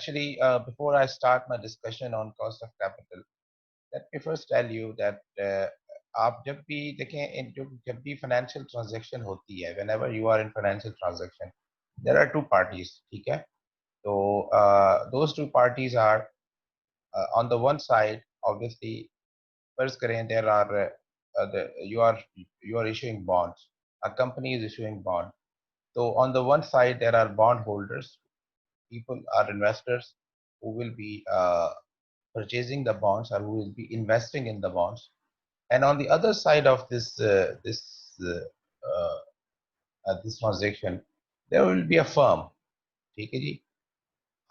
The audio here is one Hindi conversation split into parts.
actually, before I start my discussion on cost of capital, let me first tell you that आप जब भी देखें जब भी financial transaction होती है, whenever you are in financial transaction, there are two parties, ठीक है? So those two parties are on the one side, obviously, first करें there are you are issuing bonds. A company is issuing bond. So on the one side there are bond holders. People are investors who will be purchasing the bonds or who will be investing in the bonds. And on the other side of this transaction, there will be a firm. ठीक है जी,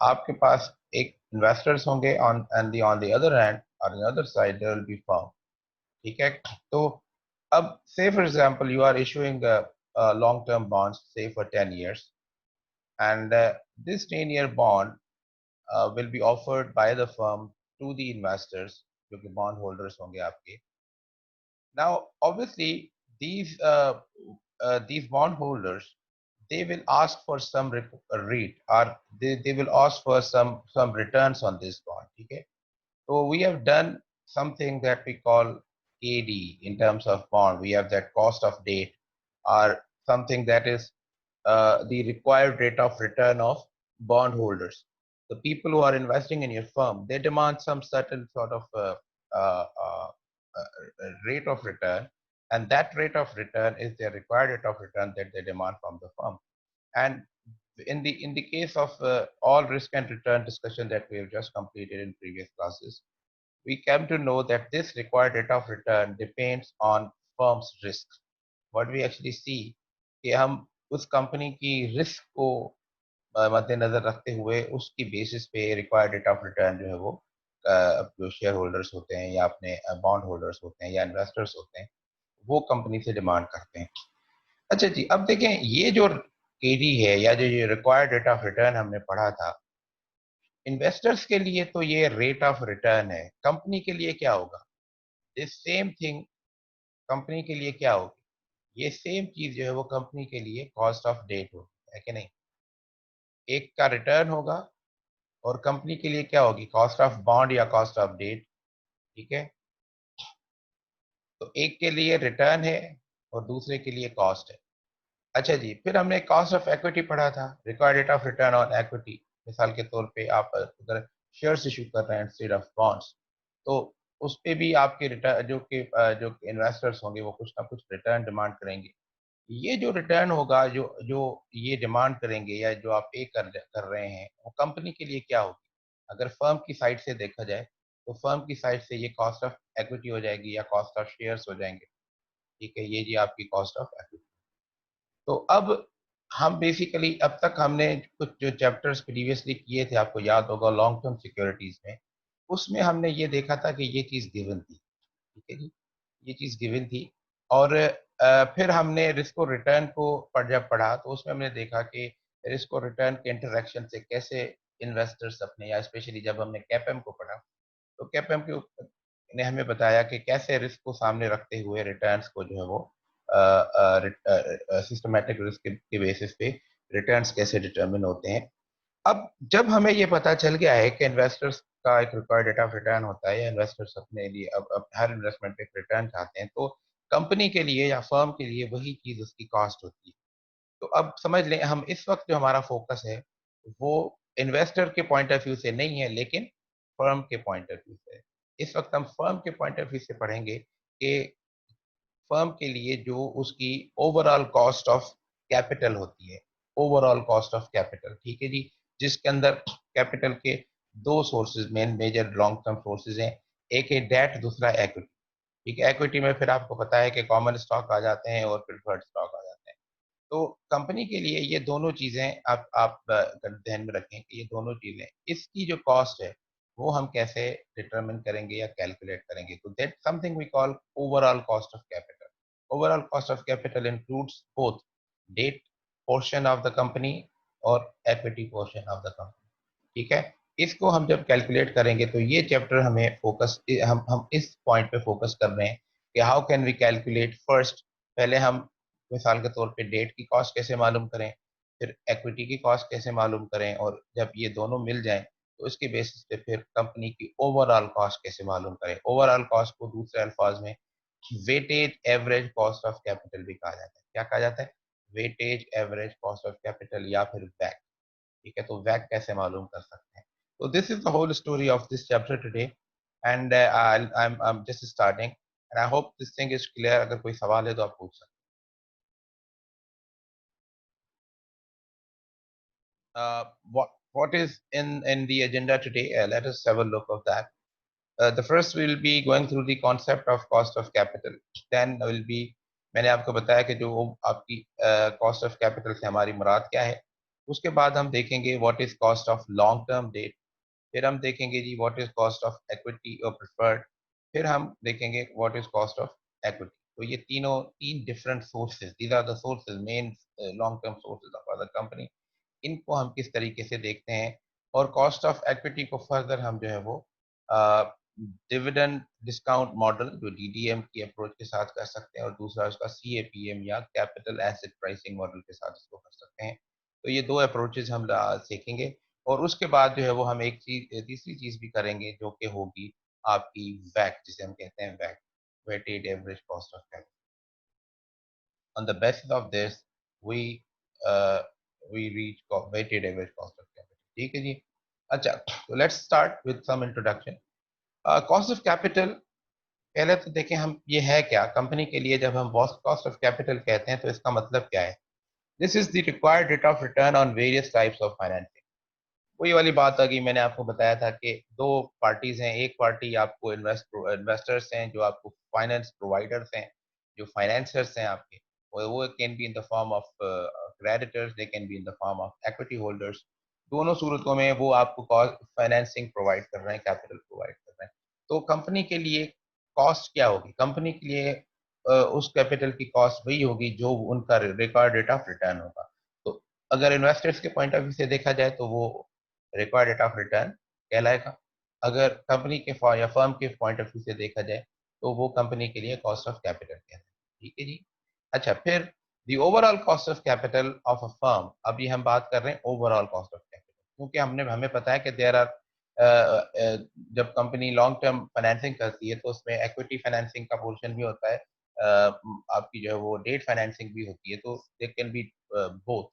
आपके पास एक investors होंगे on the other hand or on the other side there will be firm. ठीक है, तो अब say for example you are issuing a long-term bonds say for 10 years, and this 10-year bond will be offered by the firm to the investors, जो कि bond holders होंगे आपके. Now, obviously, these bond holders, they will ask for some rate, or they will ask for some returns on this bond. Okay, so we have done something that we call KD in terms of bond. We have that cost of debt, or something that is the required rate of return of bond holders. The people who are investing in your firm, they demand some certain sort of uh, uh, rate of return, and that rate of return is the required rate of return that they demand from the firm. And in the case of all risk and return discussion that we have just completed in previous classes, we came to know that this required rate of return depends on firm's risk. What we actually see कि हम उस कंपनी की रिस्क को मद्देनजर रखते हुए उसकी बेसिस पे रिक्वायर्ड रेट ऑफ रिटर्न जो है वो जो शेयर होल्डर्स होते हैं या अपने बॉन्ड होल्डर्स होते हैं या इन्वेस्टर्स होते हैं वो कंपनी से डिमांड करते हैं. अच्छा जी, अब देखें ये जो केडी है या जो ये रिक्वायर्ड रेट ऑफ रिटर्न हमने पढ़ा था, इन्वेस्टर्स के लिए तो ये रेट ऑफ रिटर्न है. कंपनी के लिए क्या होगा? दिस सेम थिंग कंपनी के लिए क्या होगी? ये सेम चीज जो है वो कंपनी के लिए कॉस्ट ऑफ डेट होगी, है कि नहीं? एक का रिटर्न होगा और कंपनी के लिए क्या होगी? कॉस्ट ऑफ बॉन्ड या कॉस्ट ऑफ डेट. ठीक है, तो एक के लिए रिटर्न है और दूसरे के लिए कॉस्ट है. अच्छा जी, फिर हमने कॉस्ट ऑफ इक्विटी पढ़ा था, required rate of return on equity. मिसाल के तौर पे आप अगर शेयर्स इशू कर रहे हैं इंस्टेड ऑफ बॉन्ड्स, तो उस पे भी आपके रिटर्न जो इन्वेस्टर्स होंगे वो कुछ ना कुछ रिटर्न डिमांड करेंगे. ये जो रिटर्न होगा, जो जो ये डिमांड करेंगे या जो आप पे कर रहे हैं, वो कंपनी के लिए क्या होगी? अगर फर्म की साइड से देखा जाए, तो फर्म की साइड से ये कॉस्ट ऑफ इक्विटी हो जाएगी या कॉस्ट ऑफ शेयर्स हो जाएंगे. ठीक है, ये जी आपकी कॉस्ट ऑफ इक्विटी. तो अब हम बेसिकली अब तक हमने कुछ जो चैप्टर्स प्रीवियसली किए थे, आपको याद होगा लॉन्ग टर्म सिक्योरिटीज में, उसमें हमने ये देखा था कि ये चीज गिवन थी. ठीक है जी, ये चीज गिवन थी. और फिर हमने रिस्क और रिटर्न को जब पढ़ा तो उसमें हमने देखा कि रिस्क और रिटर्न के इंटरेक्शन से कैसे इन्वेस्टर्स अपने, या स्पेशली जब हमने कैपएम को पढ़ा, तो कैपएम के ने हमें बताया कि कैसे रिस्क को सामने रखते हुए रिटर्न्स को जो है वो सिस्टमैटिक रिस्क के बेसिस पे रिटर्न्स कैसे डिटरमिन होते हैं. अब जब हमें ये पता चल गया है कि इन्वेस्टर्स का एक रिक्वायर्ड रेट ऑफ रिटर्न होता है या इन्वेस्टर्स अपने लिए अब हर इन्वेस्टमेंट पे एक रिटर्न चाहते हैं, तो कंपनी के लिए या फर्म के लिए वही चीज उसकी कॉस्ट होती है. तो अब समझ लें, हम इस वक्त जो हमारा फोकस है वो इन्वेस्टर के पॉइंट ऑफ व्यू से नहीं है, लेकिन फर्म के पॉइंट ऑफ व्यू से है. इस वक्त हम फर्म के पॉइंट ऑफ व्यू से पढ़ेंगे कि फर्म के लिए जो उसकी ओवरऑल कॉस्ट ऑफ कैपिटल होती है, ओवरऑल कॉस्ट ऑफ कैपिटल. ठीक है जी, जिसके अंदर कैपिटल के दो sources, main major long term sources हैं. एक है डेट, दूसरा एक्विटी. ठीक है, एक्विटी में फिर आपको पता है कि कॉमन स्टॉक आ जाते हैं और प्रेफर्ड स्टॉक आ जाते हैं. तो कंपनी के लिए ये दोनों चीजें आप ध्यान में रखें कि ये दोनों चीजें, इसकी जो कॉस्ट है वो हम कैसे डिटरमिन करेंगे या कैलकुलेट करेंगे. तो that something we call overall cost of capital. Overall cost of capital includes both debt portion of the company और equity portion of the company. ठीक है, इसको हम जब कैलकुलेट करेंगे तो ये चैप्टर हमें फोकस, हम इस पॉइंट पे फोकस कर रहे हैं कि how can we calculate first. पहले हम मिसाल के तौर पे डेट की कॉस्ट कैसे मालूम करें, फिर इक्विटी की कॉस्ट कैसे मालूम करें, और जब ये दोनों मिल जाएं तो उसके बेसिस पे फिर कंपनी की ओवरऑल कॉस्ट कैसे मालूम करें। ओवरऑल कॉस्ट को दूसरे अल्फाज में weightage average cost of capital भी कहा जाता है। क्या कहा जाता है? Weightage average cost of capital या फिर वैक। ठीक है, तो वैक कैसे मालूम कर सकते हैं। तो this is the whole story of this chapter today and I'm just starting and I hope this thing is clear। अगर कोई सवाल है तो आप पूछ सकते हैं। What is in the agenda today? Let us have a look of that. The first will be going through the concept of cost of capital. Then will be, मैंने आपको बताया कि जो आपकी कॉस्ट ऑफ कैपिटल से हमारी मुराद क्या है। उसके बाद हम देखेंगे what is cost of long term debt. फिर हम देखेंगे जी what is cost of equity और प्रेफर्ड। फिर हम देखेंगे what is cost of equity. तो ये तीन different sources, these are the sources, main long term sources of other company. इनको हम किस तरीके से देखते हैं। और कॉस्ट ऑफ इक्विटी को फर्दर हम जो है वो डिविडेंड डिस्काउंट मॉडल जो डीडीएम की अप्रोच के साथ कर सकते हैं, और दूसरा उसका सीएपीएम या कैपिटल एसेट प्राइसिंग मॉडल के साथ इसको कर सकते हैं। तो ये दो अप्रोचेज हम सीखेंगे। और उसके बाद जो है वो हम एक चीज, तीसरी चीज भी करेंगे जो कि होगी आपकी वैक, जिसे हम कहते हैं वैक, weighted average cost of capital. On the basis of this, we uh, we reach weighted average cost of capital। ठीक है जी। अच्छा, तो let's start with some introduction। Cost of capital, पहले तो देखें हम ये है क्या कंपनी के लिए। जब हम कॉस्ट ऑफ कैपिटल कहते हैं तो इसका मतलब क्या है? This is the required rate of return on various types of financing. वही वाली बात आ गई, मैंने आपको बताया था कि दो पार्टीज हैं। एक पार्टी आपको इन्वेस्टर्स हैं जो आपको फाइनेंस प्रोवाइडर्स हैं, जो फाइनेंसर्स हैं आपके। वो can be in the form of creditors, they can be in the form of equity holders. दोनों सूरतों में वो आपको फाइनेंसिंग प्रोवाइड कर रहे हैं, कैपिटल प्रोवाइड कर रहे हैं। तो कंपनी के लिए कॉस्ट क्या होगी? कंपनी के लिए उस कैपिटल की कॉस्ट वही होगी जो उनका रिकॉर्ड रेट ऑफ रिटर्न होगा। तो अगर इन्वेस्टर्स के पॉइंट ऑफ व्यू से देखा जाए तो वो रिक्वायर्ड रेट ऑफ रिटर्न कहलाएगा। अगर कंपनी के या फर्म के पॉइंट ऑफ व्यू से देखा जाए तो वो कंपनी के लिए कॉस्ट ऑफ कैपिटल कहलाएगा। ठीक है जी। अच्छा, फिर the overall cost of capital of a firm. अभी हम बात कर रहे हैं ओवरऑल कॉस्ट ऑफ कैपिटल, क्योंकि हमें पता है कि देयर आर जब कंपनी लॉन्ग टर्म फाइनेंसिंग करती है तो उसमें इक्विटी फाइनेंसिंग का पोर्शन भी होता है, आपकी जो है वो डेट फाइनेंसिंग भी होती है। तो दे कैन बी बोथ।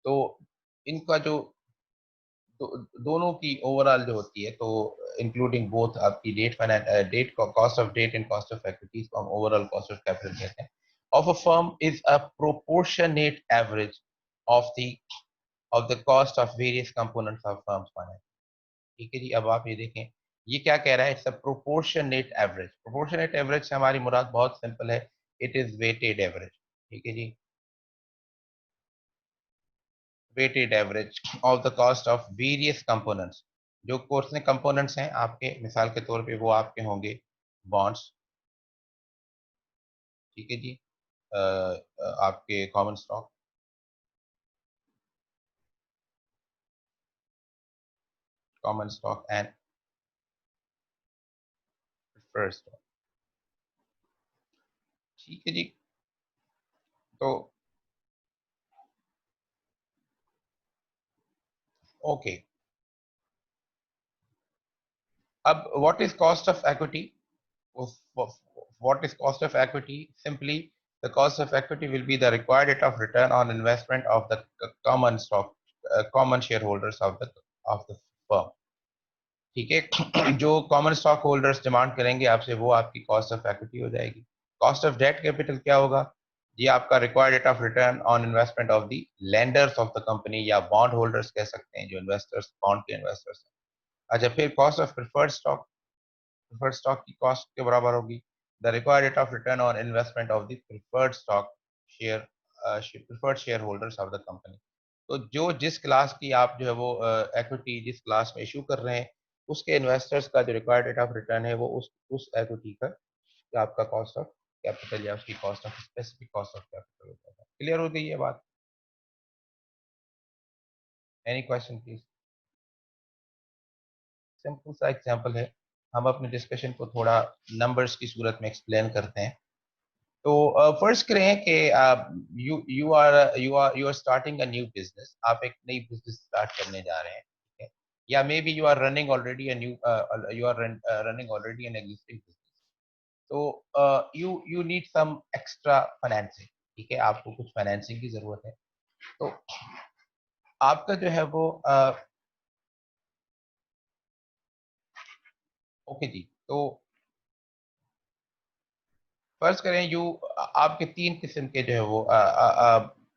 तो इनका जो दोनों की ओवरऑल जो होती है, तो इंक्लूडिंग बोथ आपकी debt cost of debt and cost of equities को हम ओवरऑल कॉस्ट ऑफ कैपिटल कहते हैं। Of a firm is a proportionate average of the cost of various components of firms finance. ठीक है जी। अब आप ये देखें, ये क्या कह रहा है? It's a proportionate average. Proportionate average से हमारी मुराद बहुत सिंपल है, इट इज वेटेड एवरेज। ठीक है जी। Weighted average of the cost of various components. जो कोर्स में कंपोनेंट्स हैं आपके, मिसाल के तौर पे वो आपके होंगे बॉन्ड्स। ठीक है जी। आपके common stock, and preferred stock. ठीक है जी। तो ओके, अब what is cost of equity? What is cost of equity? Simply, the cost of equity will be the required rate of return on investment of the common shareholders of the firm। ठीक है। जो कॉमन स्टॉक होल्डर्स डिमांड करेंगे आपसे, वो आपकी कॉस्ट ऑफ इक्विटी हो जाएगी। कॉस्ट ऑफ डेट कैपिटल क्या होगा? ये आपका required rate of return on investment of the lenders of the company, या बॉन्ड होल्डर्स कह सकते हैं, जो इन्वेस्टर्स, बॉन्ड के इन्वेस्टर्स हैं। अच्छा, फिर cost of preferred stock. Preferred stock की कॉस्ट के बराबर होगी the required rate of return on investment of the preferred stock share, preferred share holders of the company. तो जो जिस क्लास की आप जो है वो इक्विटी जिस क्लास में इशू कर रहे हैं, उसके इन्वेस्टर्स का जो रिक्वायर्ड रेट ऑफ रिटर्न है वो उस इक्विटी का आपका कॉस्ट ऑफ कैपिटल या उसकी cost of specific cost of capital होता है। क्लियर हो गई ये बात? Any question please? सिंपल सा एग्जांपल है, हम अपने डिस्कशन को थोड़ा नंबर्स की सूरत में एक्सप्लेन करते हैं। तो फर्स्ट करें कि you are starting a new business. आप एक नई बिजनेस स्टार्ट करने जा रहे हैं। ठीक है। या may be you are running already a new you are running already an existing business, तो you need some extra financing, ठीक है, आपको कुछ फाइनेंसिंग की जरूरत है। तो आपका जो है वो ओके जी। तो फर्ज करें आपके तीन किस्म के जो है वो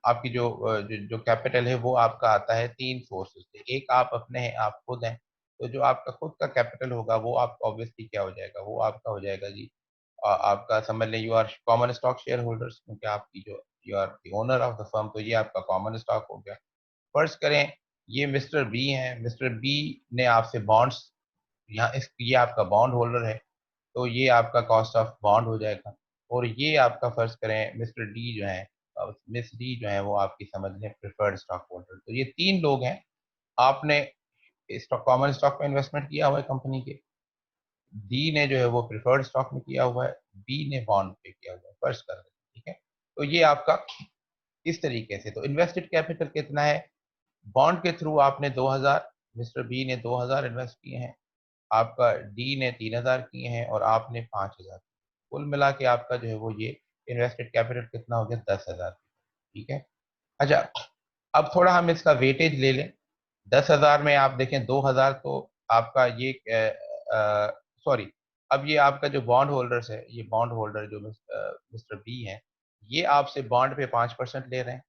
आपकी जो कैपिटल है वो आपका आता है तीन सोर्सेज से। एक आप अपने हैं, आप खुद हैं। तो जो आपका खुद का कैपिटल होगा वो आपका ऑब्वियसली क्या हो जाएगा, वो आपका हो जाएगा जी आपका समझ लें you are common stock share holders, क्योंकि आपकी जो you are the owner of the firm, तो ये आपका कॉमन स्टॉक हो गया। फर्ज करें ये मिस्टर बी हैं, मिस्टर बी ने आपसे बॉन्ड्स, यहाँ इस ये आपका बॉन्ड होल्डर है, तो ये आपका कॉस्ट ऑफ बॉन्ड हो जाएगा। और ये आपका फर्ज करें मिस्टर डी जो है, मिस डी जो है वो आपकी समझ लें प्रिफर्ड स्टॉक होल्डर। तो ये तीन लोग हैं, आपने स्टॉक कॉमन स्टॉक में इन्वेस्टमेंट किया हुआ है कंपनी के, डी ने जो है वो प्रिफर्ड स्टॉक में किया हुआ है, बी ने बॉन्ड पे किया हुआ है, फर्ज कर दें, ठीक है। तो ये आपका इस तरीके से, तो इन्वेस्टेड कैपिटल कितना है, बॉन्ड के थ्रू आपने 2000, मिस्टर बी ने 2000 इन्वेस्ट किए हैं, आपका डी ने 3000 किए हैं और आपने 5000, कुल मिला के आपका जो है वो ये इन्वेस्टेड कैपिटल कितना हो गया, 10,000, ठीक है। अच्छा, अब थोड़ा हम इसका वेटेज ले लें। 10,000 में आप देखें 2000 तो आपका ये सॉरी, अब ये आपका जो बॉन्ड होल्डर्स है, ये बॉन्ड होल्डर जो मिस्टर बी है, ये आपसे बॉन्ड पे 5% ले रहे हैं,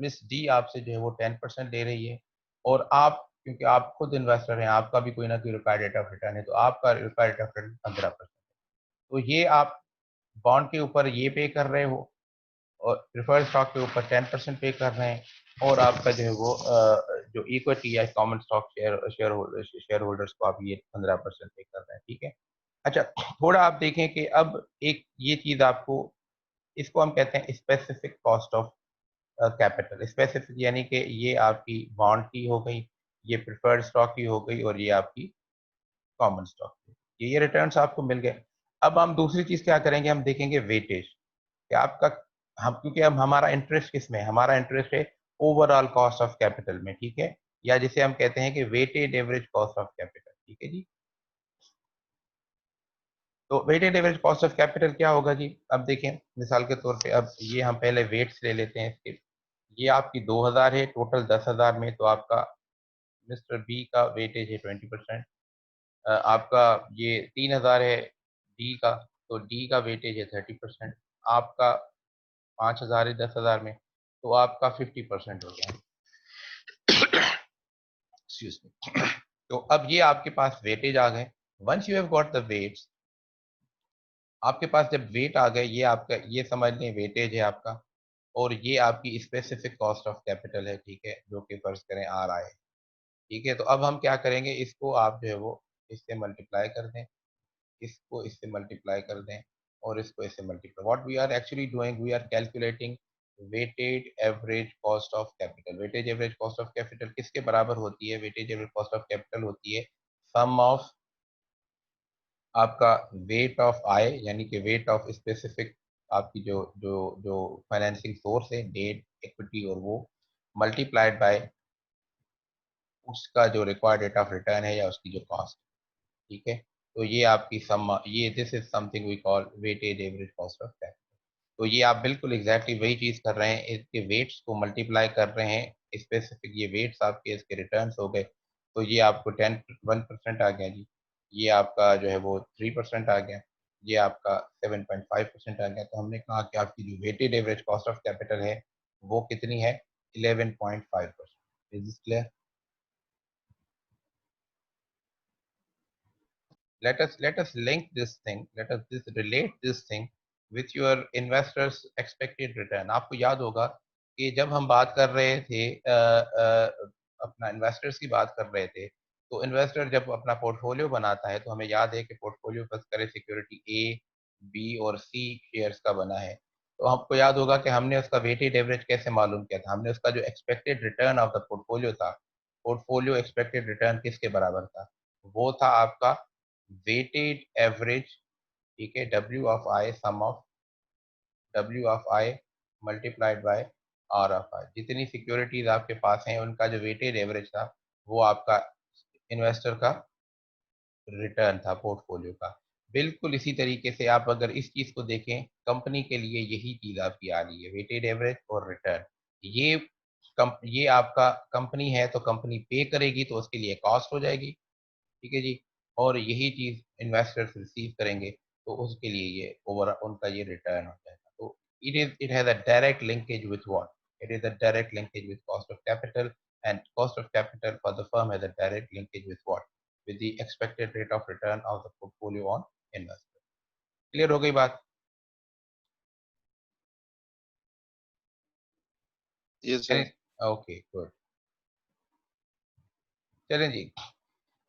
मिस डी आपसे जो है वो 10% ले रही है, और आप क्योंकि आप खुद इन्वेस्टर हैं, आपका भी कोई ना कोई रिक्वायर्ड रेट ऑफ रिटर्न है, तो आपका रिक्वायर्ड रेट ऑफ रिटर्न 15%। तो ये आप बॉन्ड के ऊपर ये पे कर रहे हो और प्रिफर्ड स्टॉक के ऊपर 10% पे कर रहे हैं, और आपका जो है वो जो इक्विटी या कॉमन स्टॉक शेयर होल्डर्स को आप ये 15% पे कर रहे हैं, ठीक है। अच्छा, थोड़ा आप देखें कि अब एक ये चीज आपको, इसको हम कहते हैं specific cost of capital. Specific यानी कि ये आपकी बॉन्ड की हो गई, ये प्रिफर्ड स्टॉक की हो गई, और ये आपकी कॉमन स्टॉक की, ये रिटर्न्स आपको मिल गए। अब हम दूसरी चीज क्या करेंगे, हम देखेंगे वेटेज कि आपका, हम क्योंकि अब हमारा इंटरेस्ट किस में है, हमारा इंटरेस्ट है ओवरऑल कॉस्ट ऑफ कैपिटल में, ठीक है, या जिसे हम कहते हैं कि weighted average cost of capital, ठीक है जी। तो weighted average cost of capital क्या होगा जी, अब देखें मिसाल के तौर पे, अब ये हम पहले वेट्स ले लेते हैं इसके। ये आपकी 2000 है टोटल 10,000 में, तो आपका मिस्टर बी का वेटेज है 20%। आपका ये 3000 है डी का, तो डी का वेटेज है 30%। आपका 5000 है 10,000 में, तो आपका 50% हो गया। Excuse me. तो अब ये आपके पास वेटेज आ गए। Once you have got the weights, आपके पास जब वेट आ गए, ये आपका, ये समझ लें वेटेज है आपका, और ये आपकी स्पेसिफिक कॉस्ट ऑफ कैपिटल है, ठीक है, जो कि फर्ज करें आर आए, ठीक है। तो अब हम क्या करेंगे, इसको आप जो है वो इससे मल्टीप्लाई कर दें, इसको इससे मल्टीप्लाई कर दें, और इसको इससे multiply, what we are actually doing, we are calculating weighted average cost of capital. Weightage average cost of capital किसके बराबर होती है, weightage average cost of capital होती है सम ऑफ आपका वेट ऑफ आय, यानी कि वेट ऑफ स्पेसिफिक आपकी जो जो जो फाइनेंसिंग सोर्स है, डेट, इक्विटी, और वो मल्टीप्लाइड बाय उसका जो रिक्वायर्ड रेट ऑफ रिटर्न है या उसकी जो कॉस्ट, ठीक है। तो ये आपकी सम, ये this is something we call weighted average cost of capital. तो ये आप बिल्कुल एग्जैक्टली वही चीज कर रहे हैं, इसके वेट्स को मल्टीप्लाई कर रहे हैं स्पेसिफिक, ये वेट्स आपके इसके रिटर्न्स हो गए, तो ये आपको 1% आ गया जी, ये आपका जो है वो 3% आ गया, ये आपका 7.5% आ गया। तो हमने कहा कि आपकी जो weighted average cost of capital है वो कितनी है, 11.5%। Is this clear? Let us link this thing, let us this relate this thing with your investors expected return। आपको याद होगा कि जब हम बात कर रहे थे अपना इन्वेस्टर्स की बात कर रहे थे, तो इन्वेस्टर जब अपना पोर्टफोलियो बनाता है, तो हमें याद है कि पोर्टफोलियो फर्ज करे सिक्योरिटी ए, बी और सी शेयर्स का बना है। तो आपको याद होगा कि हमने उसका वेटेड एवरेज कैसे मालूम किया था, हमने उसका जो expected return of the portfolio था, पोर्टफोलियो एक्सपेक्टेड रिटर्न किसके बराबर था, वो था आपका वेटेड एवरेज, ठीक है, W of I, sum of W of I multiplied by R of I. जितनी सिक्योरिटीज आपके पास हैं उनका जो वेटेड एवरेज था वो आपका इन्वेस्टर का रिटर्न था पोर्टफोलियो का। बिल्कुल इसी तरीके से आप अगर इस चीज को देखें, कंपनी के लिए यही चीज आपकी आ रही है, वेटेड एवरेज और रिटर्न। ये ये आपका कंपनी है तो कंपनी पे करेगी तो उसके लिए कॉस्ट हो जाएगी, ठीक है जी। और यही चीज इन्वेस्टर्स रिसीव करेंगे तो उसके लिए ये ओवर उनका ये रिटर्न हो जाएगा। तो it has a direct linkage with what, it is a direct linkage with cost of capital, and cost of capital for the firm has a direct linkage with what, with the expected rate of return of the portfolio on investment. Clear हो गई बात? Yes, sir. चलें, ओके गुड। चलें जी,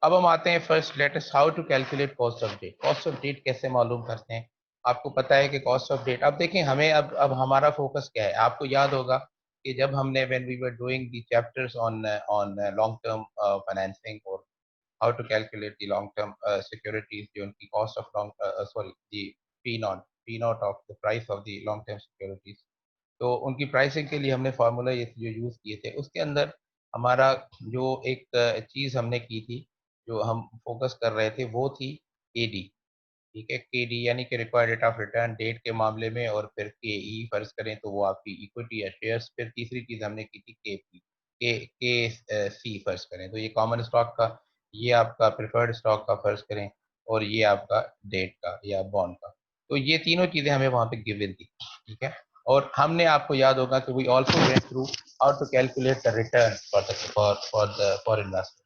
अब हम आते हैं first, let us how to calculate cost of debt. Cost of debt कैसे मालूम करते हैं? आपको पता है कि कॉस्ट ऑफ डेट, अब देखें हमें अब हमारा फोकस क्या है। आपको याद होगा कि जब हमने when we were doing the chapters on on long term financing और how to calculate the long term securities, जो उनकी cost of long sorry the P naught, P naught of the price of the long term securities। तो उनकी प्राइसिंग के लिए हमने फार्मूला ये जो यूज किए थे, उसके अंदर हमारा जो एक चीज हमने की थी, जो हम फोकस कर रहे थे, वो थी एडी। ठीक है, केडी यानी कि required rate of return debt के मामले में, और फिर के ई फर्ज करें तो वो आपकी इक्विटी या शेयर्स। फिर तीसरी चीज हमने की थी के पी, के सी फर्ज करें तो ये कॉमन स्टॉक का, ये आपका प्रिफर्ड स्टॉक का फर्ज करें, और ये आपका डेट का या बॉन्ड का। तो ये तीनों चीजें हमें वहां पे गिवन थी, ठीक है। और हमने, आपको याद होगा कि we also went through how to calculate the return for investor.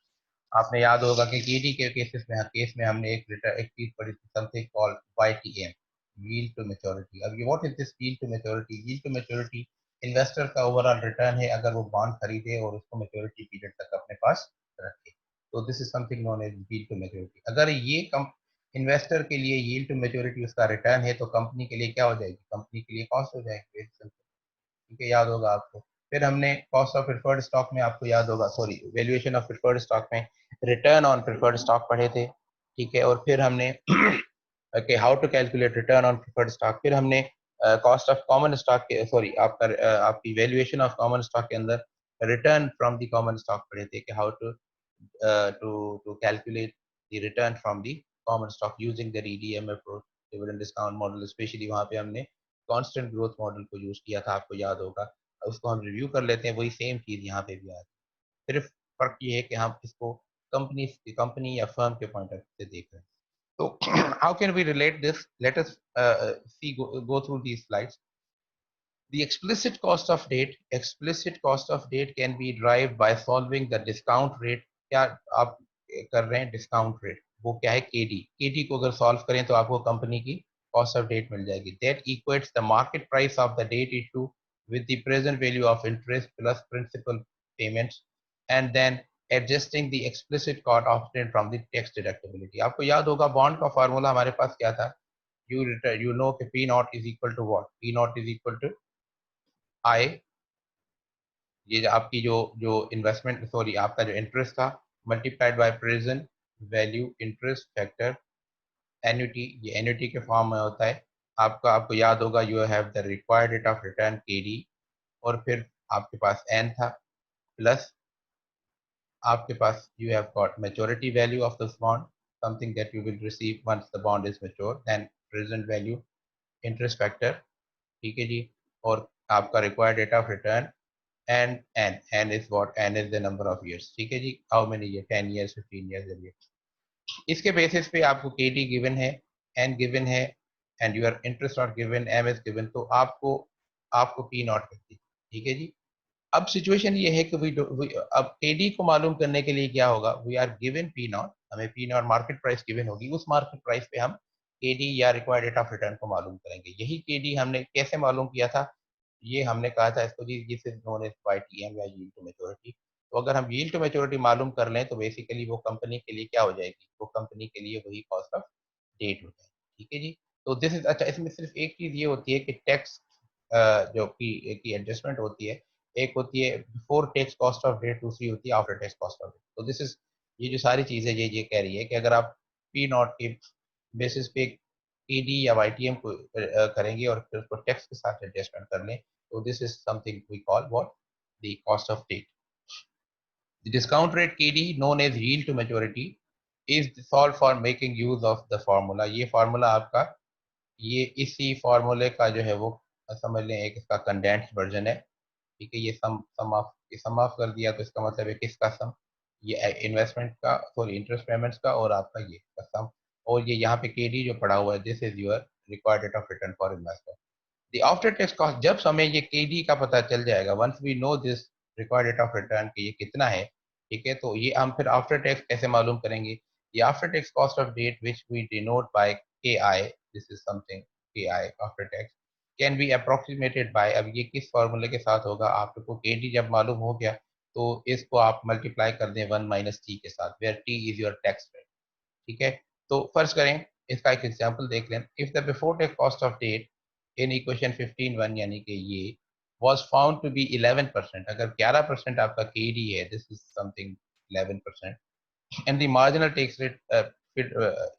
आपने याद होगा कि ईडी के केस में हमने एक चीज पढ़ी थी, something called YTM, yield to maturity. अब ये what is this yield to maturity? Yield to maturity investor का ओवरऑल रिटर्न है अगर वो बॉन्ड खरीदे और उसको मैच्योरिटी पीरियड तक अपने पास रखे। तो this is something known as yield to maturity. अगर ये कम इन्वेस्टर के लिए यील्ड टू मैच्योरिटी उसका रिटर्न है, तो कंपनी के लिए क्या हो जाएगी? कंपनी के लिए कॉस्ट हो जाएगी, ठीक है, याद होगा आपको। फिर हमने कॉस्ट ऑफ प्रिफर्ड स्टॉक में, आपको याद होगा, sorry, valuation of preferred stock में रिटर्न ऑन प्रिफर्ड स्टॉक पढ़े थे, ठीक है। और फिर हमने okay, how to calculate return on preferred stock. फिर हमने कॉस्ट ऑफ कॉमन स्टॉक के, सॉरी, आपका आपकी वैल्यूएशन ऑफ कॉमन स्टॉक के अंदर return from the common stock पढ़े थे कि how to to calculate the return from the common stock using the DDM approach, dividend discount model। Specially वहां पे हमने कांस्टेंट ग्रोथ मॉडल को यूज किया था, आपको याद होगा। उसको हम रिव्यू कर लेते हैं, वही सेम चीज यहाँ पे भी आ रही है। सिर्फ फर्क ये है कि हम इसको कंपनी या फर्म के पॉइंट ऑफ व्यू से देख रहे हैं। तो how can we relate this? Let us see go through these slides. The explicit cost of date can be derived by solving the discount rate। क्या आप कर रहे हैं? डिस्काउंट रेट, वो क्या है? केडी। केडी को अगर सॉल्व करें तो आपको कंपनी की कॉस्ट ऑफ डेट मिल जाएगी। That equates the market price of the debt issue with the present value of interest plus principal payments, and then adjusting the explicit cost obtained from the tax deductibility। आपको याद होगा बॉन्ड का फार्मूला हमारे पास क्या था? you know कि P naught is equal to what? P naught is equal to I, ये आपकी जो जो इन्वेस्टमेंट, सॉरी, आपका जो इंटरेस्ट था, multiplied by present value interest factor annuity. ये एन्युटी के फॉर्म में होता है आपका। आपको याद होगा you have the required rate of return K D, और फिर आपके पास एन था, प्लस आपके पास you have got maturity value of this bond, something that you will receive once the bond is mature, then present value interest factor, ठीक है जी। और आपका required rate of return, and n is what? N is the number of years, ठीक है जी। how many years? 10 years, 15 years, इसके बेसिस पे आपको KT गिवन है, N गिवन है, and your interest not given, M is given. तो आपको आपको P नॉट करती है, ठीक है जी। अब सिचुएशन ये है कि अब KD को मालूम करने के लिए क्या होगा? We are given P naught, हमें P naught market price given होगी, उस मार्केट प्राइस पे हम KD या रिक्वायर्ड रेट ऑफ रिटर्न को मालूम करेंगे। यही KD हमने कैसे मालूम किया था? ये हमने कहा था इसको जी, this is known as YTM या यील्ड टू मैच्योरिटी। तो अगर हम यील्ड टू मैच्योरिटी मालूम कर लें तो बेसिकली वो कंपनी के लिए क्या हो जाएगी? वो कंपनी के लिए वही कॉस्ट ऑफ डेट हो जाएगी, ठीक है जी। तो दिस इज अच्छा, इसमें सिर्फ एक चीज ये होती है कि टैक्स जो की एडजस्टमेंट होती है। एक होती है before tax cost of debt, दूसरी होती है after tax cost of debt. तो दिस इज, ये जो सारी चीजें ये कह रही है कि अगर आप पी नॉट के बेसिस पे ईडी या वाईटीएम को करेंगे और फिर उसको टैक्स के साथ एडजस्टमेंट कर लें, तो this is something we call what? The cost of debt. The discount rate KD, known as yield to maturity, is solved for making use of the formula. ये formula आपका ये इसी formula का जो है वो समझ लें एक इसका condensed version है. ठीक है, ये sum ऑफ कर दिया तो इसका मतलब है किसका सम, ये इन्वेस्टमेंट का सॉरी इंटरेस्ट पेमेंट्स का और आपका ये का सम, और ये यहाँ पे केडी जो पड़ा हुआ है, this is your required rate of return for investor. The after tax cost, जब हमें ये केडी का पता चल जाएगा, once we know this required rate of return कि ये कितना है, ठीक है, तो ये हम फिर आफ्टर टैक्स कैसे मालूम करेंगे. ये after tax cost of debt which we denote by K I, this is something K I after tax can be approximated by, अब ये किस फॉर्मूले के साथ होगा, आपको के डी जब मालूम हो गया तो इसको आप मल्टीप्लाई कर दें 1 - t के साथ, where T is your tax rate. ठीक है, तो फर्ज करें इसका एक एग्जांपल देख लें. If the before tax cost of debt in equation 15(1) यानी कि ये was found to be 11%, अगर 11% आपका केडी है, this is something 11%, and the marginal tax rate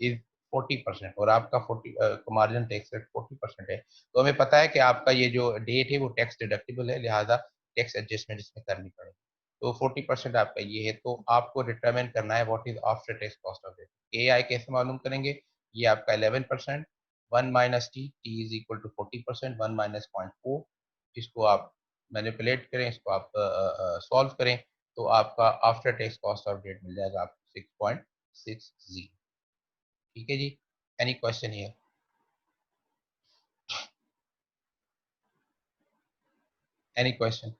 is 40%, और आपका 40 मार्जिनल टैक्स रेट 40% है, तो हमें पता है कि आपका ये जो डेट है वो टैक्स डिडक्टिबल है, लिहाजा टैक्स एडजस्टमेंट इसमें करनी पड़ेगी. तो 40% आपका ये है, तो आपको डिटरमाइन करना है what is after tax cost of debt. A I कैसे मालूम करेंगे, ये आपका 11%, 1 - टी इज इक्वल टू 40%, 1 - 0.4, इसको आप मैनिपुलेट करें, इसको आप सॉल्व करें, तो आपका after tax cost of debt मिल जाएगा आपको 6.60. ठीक है जी, any question here, any question.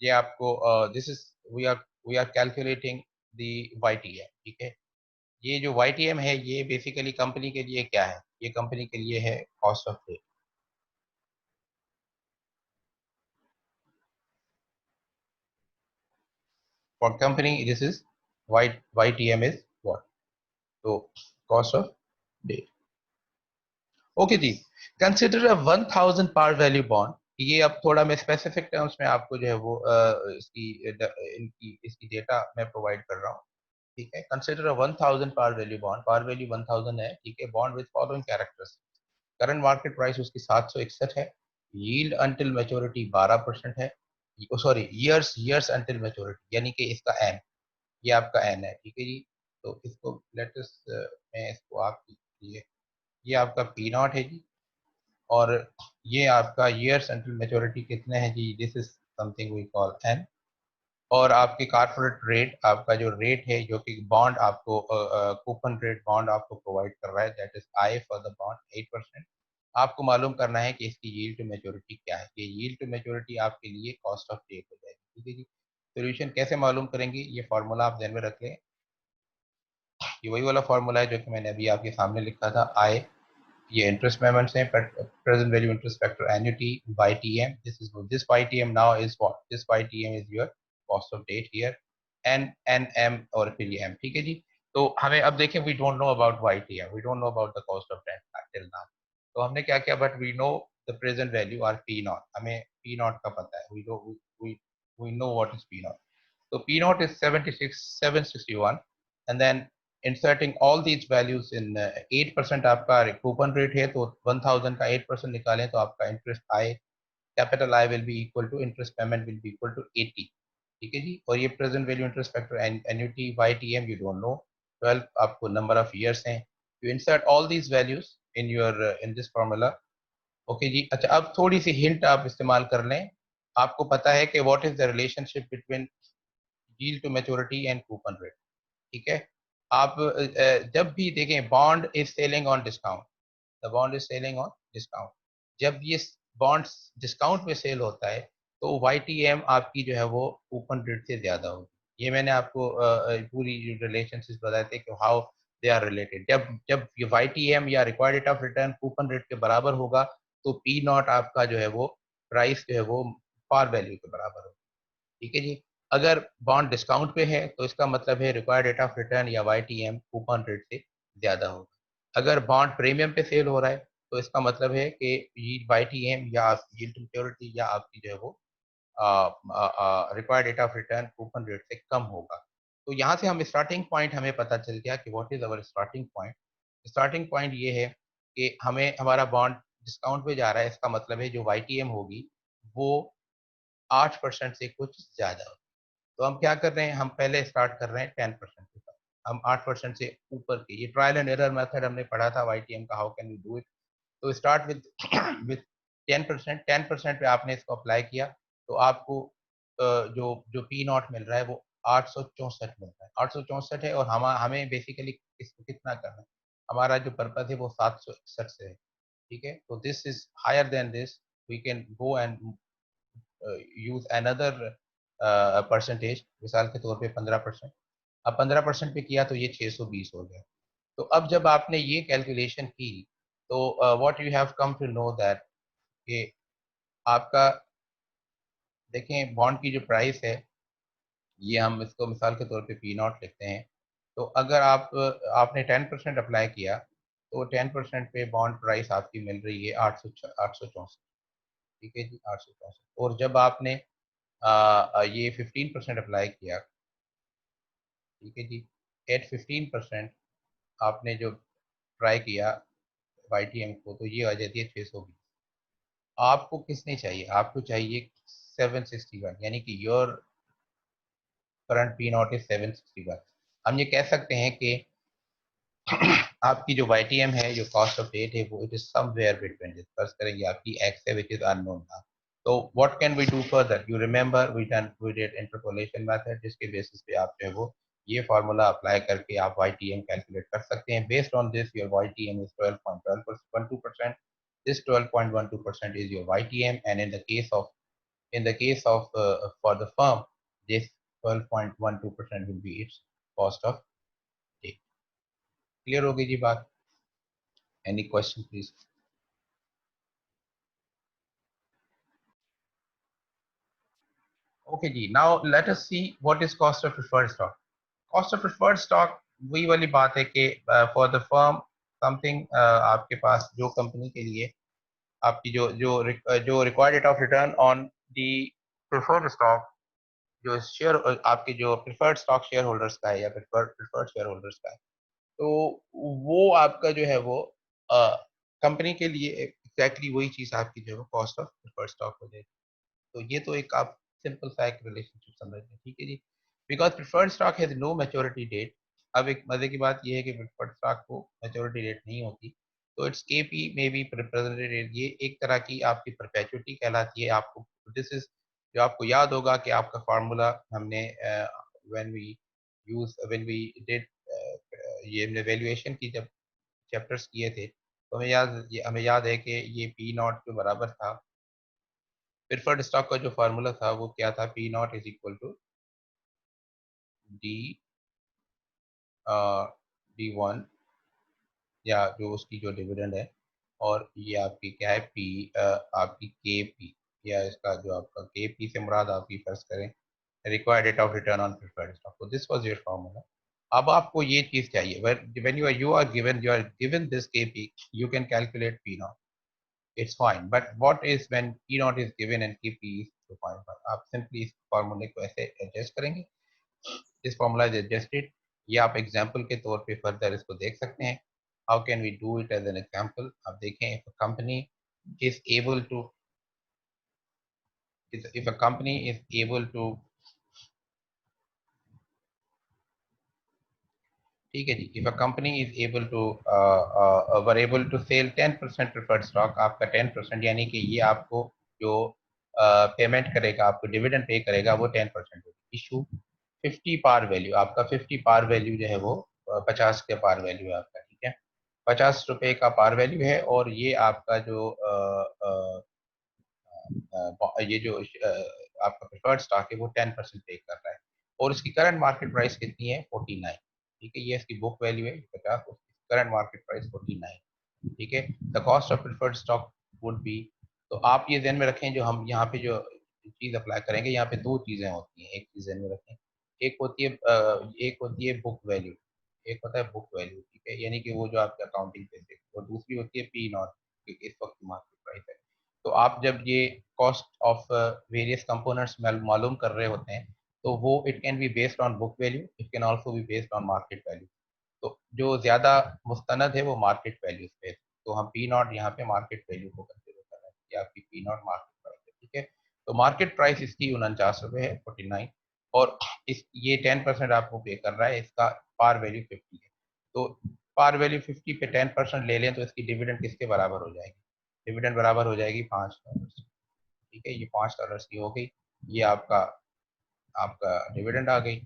ये आपको this is we are calculating the YTM. ठीक है, ये जो वाईटीएम है ये बेसिकली कंपनी के लिए क्या है, ये कंपनी के लिए है cost of debt. For company this is YTM is what, तो कॉस्ट ऑफ डेट. ओके जी, consider a 1000 par value bond. ये अब थोड़ा मैं स्पेसिफिक टर्म्स में आपको जो है वो इसकी डेटा मैं प्रोवाइड कर रहा हूँ. ठीक है, consider a 1000 par value bond, par value 1000 है. ठीक है, bond with following characters, current market price उसकी 761 है, यील्ड अंटिल मैच्योरिटी 12% है, sorry years years until maturity यानी कि इसका एन, ये आपका एन है. ठीक है जी, तो इसको लेटेस्ट मैं इसको आपकी ये आपका पी नॉट है जी, और ये आपका ईयर्स अंटिल मैच्योरिटी कितने हैं जी, this is something we call N, और आपकी कारपोरेट रेट, आपका जो रेट है जो कि बॉन्ड आपको कूपन रेट बॉन्ड आपको प्रोवाइड कर रहा है, that is I for the bond 8%. आपको मालूम करना है कि इसकी यील्ड टू मैच्योरिटी क्या है, ये यील्ड टू मैच्योरिटी आपके लिए कॉस्ट ऑफ डेट हो जाएगी. ठीक है जी, सोल्यूशन कैसे मालूम करेंगे, ये फार्मूला आप ध्यान में रख लें, ये वही वाला फार्मूला है जो कि मैंने अभी आपके सामने लिखा था. आई, ये इंटरेस्ट पेमेंट्स हैं, present value interest factor annuity, YTM, this YTM now is what, this YTM is your cost of debt here, NM और फिर ये M. ठीक है जी, तो हमें अब देखें, we don't know about YTM, we don't know about the cost of debt till now, तो हमने क्या किया, but we know the present value और P नॉट, हमें P नॉट का पता है, we know what is P naught. So P naught is 761, and then inserting all these values in 8% आपका कूपन रेट है, तो 1000 का 8% निकालें तो आपका interest I, capital I will be equal to interest payment will be equal to 80. ठीक है जी, और ये present value interest factor annuity YTM you don't know, 12 आपको नंबर ऑफ ईयर्स हैं. You insert all these values in this formula. Okay जी, अच्छा अब थोड़ी सी हिंट आप इस्तेमाल कर लें. आपको पता है कि what is the relationship between yield to maturity and coupon rate. ठीक है, आप जब भी देखें bond is selling on discount, the bond is selling on discount, जब ये बॉन्ड डिस्काउंट पे सेल होता है तो YTM आपकी जो है वो कूपन रेट से ज्यादा होगी. ये मैंने आपको पूरी रिलेशनशिप बताए थे कि हाउ दे आर रिलेटेड. जब जब ये YTM या required rate of return coupon rate के बराबर होगा तो P नॉट आपका जो है वो प्राइस जो है वो पार वैल्यू के बराबर होगा. ठीक है जी, अगर बॉन्ड डिस्काउंट पे है तो इसका मतलब है रिक्वायर्ड रेट ऑफ रिटर्न या YTM कूपन रेट से ज्यादा होगा. अगर बॉन्ड प्रीमियम पे सेल हो रहा है तो इसका मतलब है कि YTM या यील्ड टू मैच्योरिटी या आपकी जो है वो required rate of return coupon rate से कम होगा. तो यहाँ से हम स्टार्टिंग पॉइंट हमें पता चल गया कि what is our starting point. Starting point ये है कि हमें हमारा बॉन्ड डिस्काउंट पे जा रहा है, इसका मतलब है जो YTM होगी वो 8% से कुछ ज्यादा हो। तो हम क्या कर रहे हैं, हम पहले स्टार्ट कर रहे हैं 10% के साथ, हम 8% से ऊपर के, ये ट्रायल एंड एरर मेथड हमने पढ़ा था YTM का, how can we do it. तो स्टार्ट विद विद 10%, 10% पे आपने इसको अप्लाई किया तो आपको जो जो पी नॉट मिल रहा है वो 864 मिल रहा है, 864 है। और हमें बेसिकली इसको कितना करना है, हमारा जो पर्पज है वो 761 से है, ठीक है। तो this is higher than this, we can go and use another percentage, मिसाल के तौर पे 15%। अब 15% पे किया तो ये 620 हो गया। तो अब जब आपने ये कैलकुलेशन की तो what you have come to know that कि आपका, देखें बॉन्ड की जो प्राइस है, ये हम इसको मिसाल के तौर पे पी नॉट लिखते हैं। तो अगर आपने 10% अप्लाई किया तो 10% पे बॉन्ड प्राइस आपकी मिल रही है 864, ठीक है जी, 864। और जब आपने ये 15% अप्लाई किया, ठीक है जी, एट 15% आपने जो ट्राई किया YTM को, तो ये आ जाती है 620। आपको किसने चाहिए, आपको चाहिए 761, यानी कि your current P naught is 761। हम ये कह सकते हैं कि आपकी जो YTM है, जो कॉस्ट ऑफ डेट है, वो it is somewhere between, discuss करेंगे आपकी एक्स है विच इज अननोन था। तो what can we do further, you remember we did interpolation method, जिसके बेसिस पे आप जो है वो ये फार्मूला अप्लाई करके आप YTM कैलकुलेट कर सकते हैं। Based on this your YTM is 12.12%, this 12.12% is your YTM, and in the case of for the firm, this 12.12% will be its cost of day. Clear होगी जी बात? Any question please? ओके जी, now let us see what is cost of preferred stock. Cost of preferred stock वही वाली बात है कि फॉर द फर्म समथिंग, आपके पास जो कंपनी के लिए आपकी जो required rate of return on the preferred stock, जो शेयर आपके जो प्रिफर्ड स्टॉक शेयर होल्डर्स का है या प्रिफर्ड शेयर होल्डर्स का है, तो वो आपका जो है वो कंपनी के लिए एग्जैक्टली वही चीज आपकी जो है कॉस्ट ऑफ प्रिफर्ड स्टॉक हो जाएगी। तो ये तो एक आप सिंपल सा एक रिलेशनशिप समझ लें, ठीक है जी। Because preferred stock has no maturity date. अब एक मजे की बात ये है कि प्रिफर्ड स्टॉक को मैच्योरिटी डेट नहीं होती, तो इट्स केपी में भी रिप्रेजेंटेड, ये एक तरह की आपकी परपेचुइटी कहलाती है। आपको दिस इज, जो आपको याद होगा कि आपका फार्मूला हमने when we when we did ये हमने वैल्यूएशन की जब चैप्टर्स किए थे, तो हमें याद है कि ये पी नॉट के बराबर था। प्रेफर्ड स्टॉक का जो फार्मूला था वो क्या था, P naught is equal to D D1, या जो उसकी जो डिविडेंड है, और ये आपकी क्या है पी, आपकी के पी, या इसका जो आपका के पी से मुराद आपकी फर्ज करें required rate of return on preferred stock. तो दिस वाज योर फार्मूला। अब आपको ये चीज चाहिए, when you are given this K P, you can calculate P naught, it's fine, but what is when P naught is given and KP is 2.5, आप सिंपली इस फॉर्मूले को ऐसे एडजस्ट करेंगे। दिस फॉर्मूला इज एडजस्टेड, ये आप एग्जांपल के तौर पे फर्दर इसको देख सकते हैं। How can we do it as an example, आप देखें, if a company is able to if a company is able to, ठीक है जी, if a company is able to were able to sell 10% preferred stock, आपका 10%, यानी कि ये आपको जो पेमेंट करेगा, आपको डिविडेंड पे करेगा, वो 10% होगी। इशू 50 पार वैल्यू, आपका 50 पार वैल्यू जो है वो 50 के पार वैल्यू है आपका, ठीक है, 50 रुपए का पार वैल्यू है। और ये आपका जो ये जो आपका प्रेफर्ड स्टॉक है वो 10% पे कर रहा है, और इसकी करंट मार्केट प्राइस कितनी है, 49, ठीक है। ये इसकी बुक वैल्यू है 50, उसकी करंट मार्केट प्राइस 49, ठीक है। The cost of preferred stock would be, तो आप ये ध्यान में रखें, जो हम यहाँ पे जो चीज अप्लाई करेंगे, यहाँ पे दो चीजें होती हैं, एक चीज ध्यान में रखें, एक होती है बुक वैल्यू, एक होता है बुक वैल्यू, ठीक है, यानी कि वो जो आपके अकाउंटिंग पे, और दूसरी होती है पी नॉट, इस वक्त मार्केट प्राइस है। तो आप जब ये कॉस्ट ऑफ वेरियस कंपोनेंट्स मालूम कर रहे होते हैं, तो वो it can be based on book value, it can also be based on market value. तो जो ज्यादा मुस्तनद है वो मार्केट वैल्यूज पे, तो हम पी नॉट यहाँ पे मार्केट वैल्यू को कंसिडर कर रहे हैं, ये आपकी पी नॉट मार्केट प्राइस है, ठीक है। तो मार्केट प्राइस इसकी 49 रुपये है 49, और इस ये 10% आपको पे कर रहा है, इसका पार वैल्यू 50 है। तो पार वैल्यू 50 पे 10% ले लें तो इसकी डिविडेंड किसके बराबर हो जाएगी, डिविडेंड बराबर हो जाएगी $5, ठीक है। ये $5 की हो गई, ये आपका आपका डिविडेंड आ गई,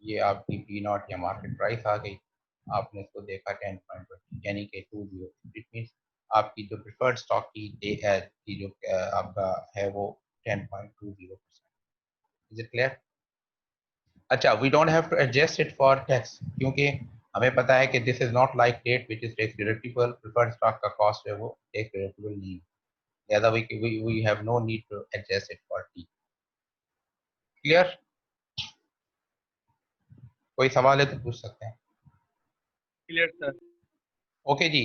ये आपकी पी नॉट या मार्केट प्राइस आ गई। आपने इसको देखा 10.20 यानी कि 20, इट मीन आपकी जो प्रिफर्ड स्टॉक की की जो आपका है वो 10.20%। Is it clear? अच्छा, we don't have to adjust it for tax, क्योंकि हमें पता है कि this is not like debt which is tax deductible, preferred stock का कॉस्ट है वो टैक्स डिडक्टिबल नहीं है, लिहाजा we have no need to adjust it for T. Clear? कोई सवाल है तो पूछ सकते हैं। Clear sir. ओके जी,